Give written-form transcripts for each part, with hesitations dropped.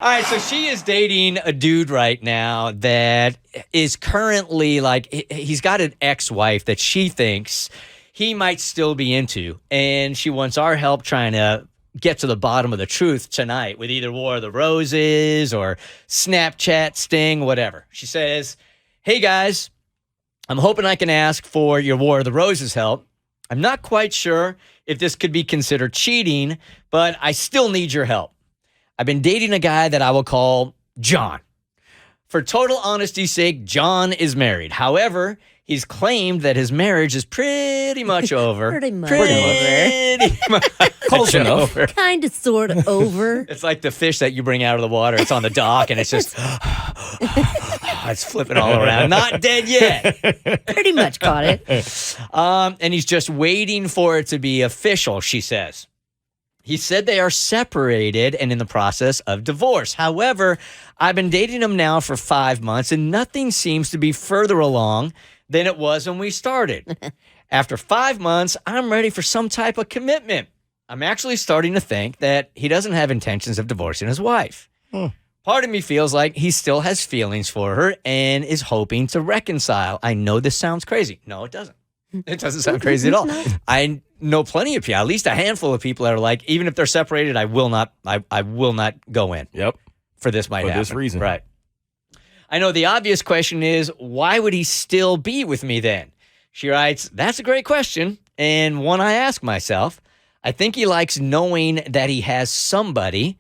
All right, so she is dating a dude right now that is currently he's got an ex-wife that she thinks he might still be into, and she wants our help trying to get to the bottom of the truth tonight with either War of the Roses or Snapchat Sting, whatever. She says, "Hey guys, I'm hoping I can ask for your War of the Roses help. I'm not quite sure if this could be considered cheating, but I still need your help. I've been dating a guy that I will call John. For total honesty's sake, John is married. However, he's claimed that his marriage is pretty much over. Pretty much Close enough. over. Kind of, sort of over. It's like the fish that you bring out of the water. It's on the dock, and it's just it's flipping all around. Not dead yet. Pretty much caught it. And he's just waiting for it to be official, she says. He said they are separated and in the process of divorce. However, I've been dating him now for 5 months, and nothing seems to be further along than it was when we started. After 5 months, I'm ready for some type of commitment. I'm actually starting to think that he doesn't have intentions of divorcing his wife. Part of me feels like he still has feelings for her and is hoping to reconcile. I know this sounds crazy. No, it doesn't. It doesn't sound crazy at all. I know plenty of people, at least a handful of people that are like, even if they're separated, I will not go in. Yep. For this might happen. For this reason. Right. I know the obvious question is, why would he still be with me then? She writes, that's a great question, and one I ask myself. I think he likes knowing that he has somebody.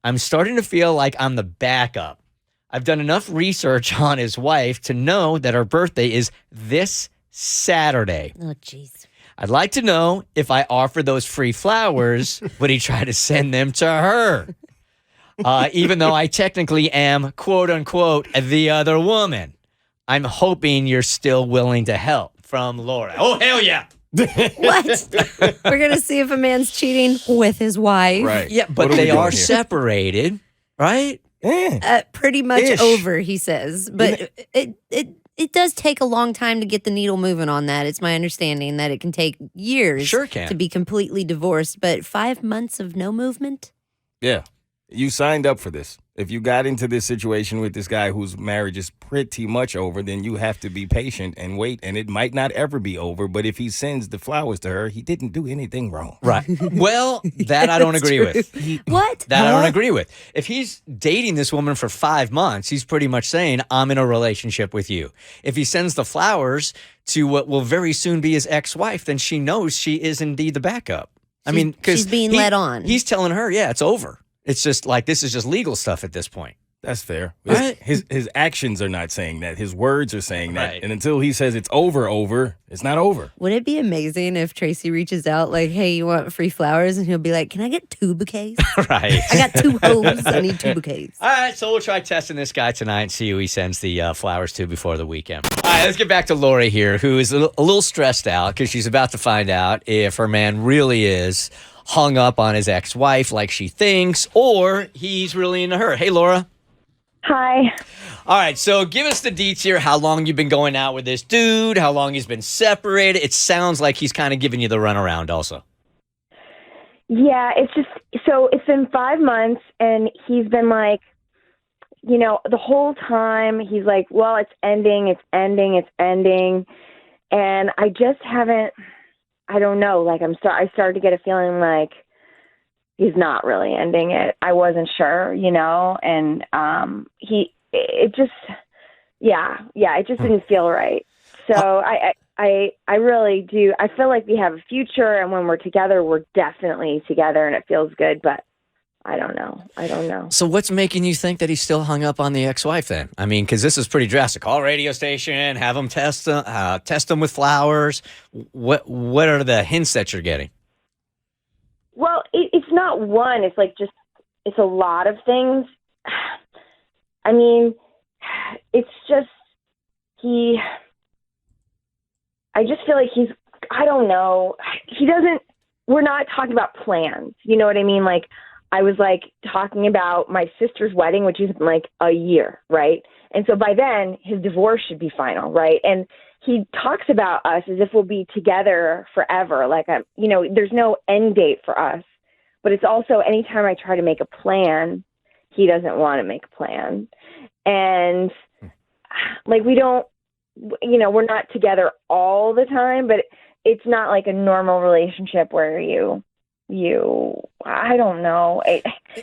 I'm starting to feel like I'm the backup. I've done enough research on his wife to know that her birthday is this Saturday. Oh, jeez. I'd like to know if I offer those free flowers, would he try to send them to her? Even though I technically am, quote unquote, the other woman. I'm hoping you're still willing to help. From Laura. Oh, hell yeah. What? We're going to see if a man's cheating with his wife. Right. Yeah, but What they are here? separated, right? Pretty much Ish. over, he says. But it does take a long time to get the needle moving on that. It's my understanding that it can take years Sure can. to be completely divorced. But 5 months of no movement? Yeah. You signed up for this. If you got into this situation with this guy whose marriage is pretty much over, then you have to be patient and wait. And it might not ever be over. But if he sends the flowers to her, he didn't do anything wrong. Right. Well, that I don't agree with. What? That I don't agree with. If he's dating this woman for 5 months, he's pretty much saying, I'm in a relationship with you. If he sends the flowers to what will very soon be his ex-wife, then she knows she is indeed the backup. I mean, because she's being led on. He's telling her, yeah, it's over. It's just like, this is just legal stuff at this point. That's fair. Right. His actions are not saying that. His words are saying that. Right. And until he says it's over, it's not over. Would it be amazing if Tracy reaches out like, hey, you want free flowers? And he'll be like, can I get 2 bouquets? Right. I got 2 hoes. I need 2 bouquets. All right, so we'll try testing this guy tonight and see who he sends the flowers to before the weekend. All right, let's get back to Lori here, who is a little stressed out because she's about to find out if her man really is hung up on his ex-wife like she thinks, or he's really into her. Hey, Laura. Hi. All right, so give us the deets here, how long you've been going out with this dude, how long he's been separated. It sounds like he's kind of giving you the runaround also. Yeah, it's been 5 months, and he's been like, the whole time he's like, well, it's ending. And I just haven't, I don't know, like I started to get a feeling like he's not really ending it. I wasn't sure, and it just didn't feel right. So I really do. I feel like we have a future, and when we're together, we're definitely together, and it feels good, but I don't know. So what's making you think that he's still hung up on the ex-wife then? I mean, because this is pretty drastic. Call a radio station, have him test them with flowers. What are the hints that you're getting? Well, it's not one. It's like it's a lot of things. I mean, it's just I just feel like I don't know. We're not talking about plans. You know what I mean? Like, I was like talking about my sister's wedding, which is in like a year, right? And so by then his divorce should be final, right? And he talks about us as if we'll be together forever. Like, there's no end date for us, but it's also anytime I try to make a plan, he doesn't want to make plans. And like, we don't, we're not together all the time, but it's not like a normal relationship where I don't know.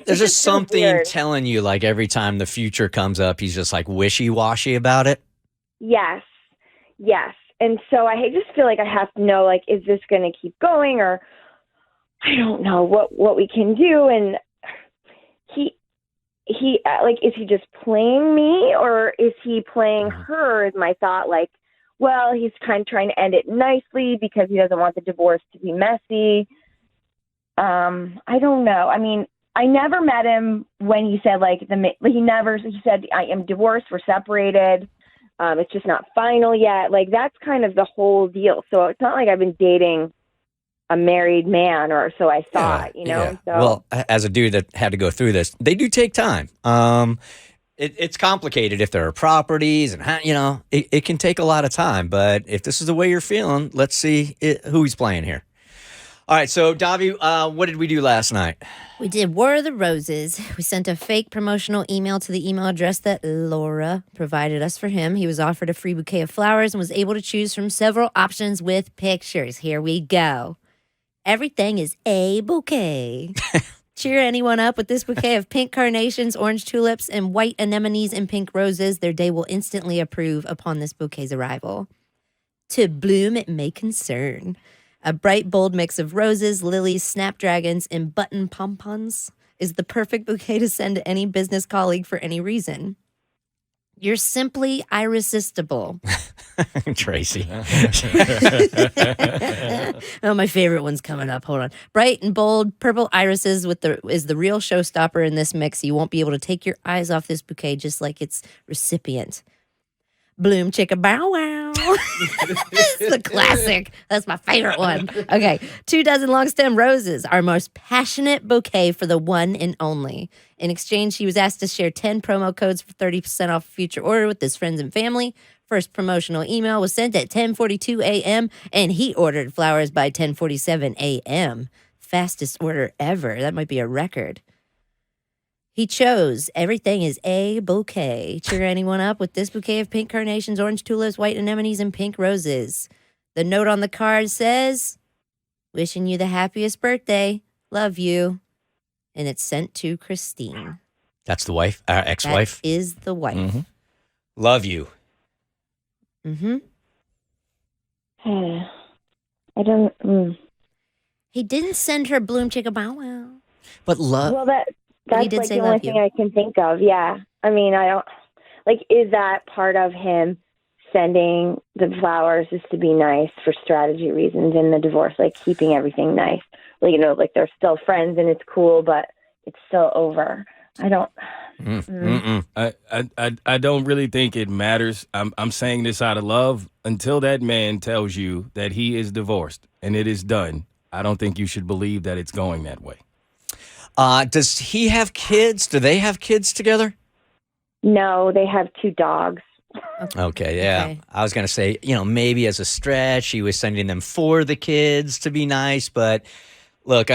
There's just something telling you, like, every time the future comes up, he's just like wishy-washy about it. Yes. And so I just feel like I have to know, like, is this going to keep going, or I don't know what we can do. And he like, is he just playing me, or is he playing her, is my thought. Like, well, he's kind of trying to end it nicely because he doesn't want the divorce to be messy. I don't know. I mean, I never met him when he said, like, he said, I am divorced, we're separated. It's just not final yet. Like, that's kind of the whole deal. So it's not like I've been dating a married man, or so I thought, Yeah. So. Well, as a dude that had to go through this, they do take time. It's complicated if there are properties and, it can take a lot of time. But if this is the way you're feeling, let's see who he's playing here. All right, so Davi, what did we do last night? We did War of the Roses. We sent a fake promotional email to the email address that Laura provided us for him. He was offered a free bouquet of flowers and was able to choose from several options with pictures. Here we go. Everything is a bouquet. Cheer anyone up with this bouquet of pink carnations, orange tulips, and white anemones and pink roses. Their day will instantly approve upon this bouquet's arrival. To bloom, it may concern. A bright, bold mix of roses, lilies, snapdragons, and button pompons is the perfect bouquet to send to any business colleague for any reason. You're simply irresistible. Tracy. Oh, my favorite one's coming up. Hold on. Bright and bold purple irises is the real showstopper in this mix. You won't be able to take your eyes off this bouquet, just like its recipient. Bloom chicka bow wow. This is the classic. That's my favorite one. Okay. 24 long stem roses, our most passionate bouquet for the one and only. In exchange, he was asked to share 10 promo codes for 30% off a future order with his friends and family. First promotional email was sent at 10:42 a.m. and he ordered flowers by 10:47 a.m. Fastest order ever. That might be a record. He chose everything is a bouquet. Cheer anyone up with this bouquet of pink carnations, orange tulips, white anemones, and pink roses. The note on the card says, wishing you the happiest birthday. Love you. And it's sent to Christine. That's the wife, our ex-wife? That is the wife. Mm-hmm. Love you. Mm-hmm. I don't. He didn't send her bloom chicka bow wow. But love. Well, that's did like say the only love you. thing I can think of. Yeah. I mean, I don't, like, is that part of him sending the flowers just to be nice for strategy reasons in the divorce, like keeping everything nice? Like, like they're still friends and it's cool, but it's still over. I don't. I don't really think it matters. I'm saying this out of love. Until that man tells you that he is divorced and it is done, I don't think you should believe that it's going that way. Does he have kids? Do they have kids together? No, they have 2 dogs. Okay, yeah. Okay. I was going to say, maybe as a stretch, he was sending them for the kids to be nice. But look,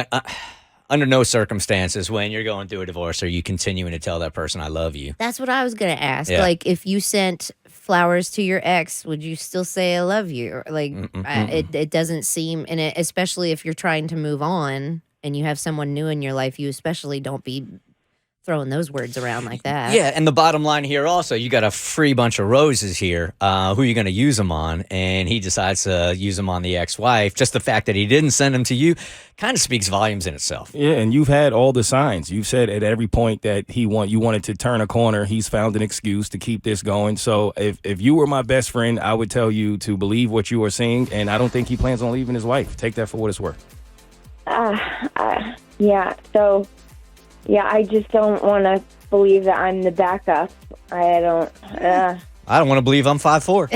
under no circumstances when you're going through a divorce are you continuing to tell that person, I love you. That's what I was going to ask. Yeah. Like, if you sent flowers to your ex, would you still say I love you? Like, it doesn't seem, and especially if you're trying to move on and you have someone new in your life, you especially don't be throwing those words around like that. Yeah, and the bottom line here also, you got a free bunch of roses here. Who are you going to use them on? And he decides to use them on the ex-wife. Just the fact that he didn't send them to you kind of speaks volumes in itself. Yeah, and you've had all the signs. You've said at every point that you wanted to turn a corner. He's found an excuse to keep this going. So if you were my best friend, I would tell you to believe what you are seeing, and I don't think he plans on leaving his wife. Take that for what it's worth. Yeah. So, yeah, I just don't want to believe that I'm the backup. I don't want to believe I'm 5'4",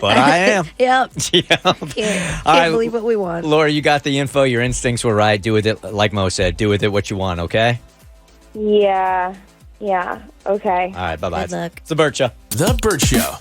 but I am. Yep. Yeah. Can't All right, believe what we want. Laura, you got the info. Your instincts were right. Do with it, like Mo said, do with it what you want, okay? Yeah. Okay. All right, bye-bye. Good luck. It's the Bert Show. The Bert Show.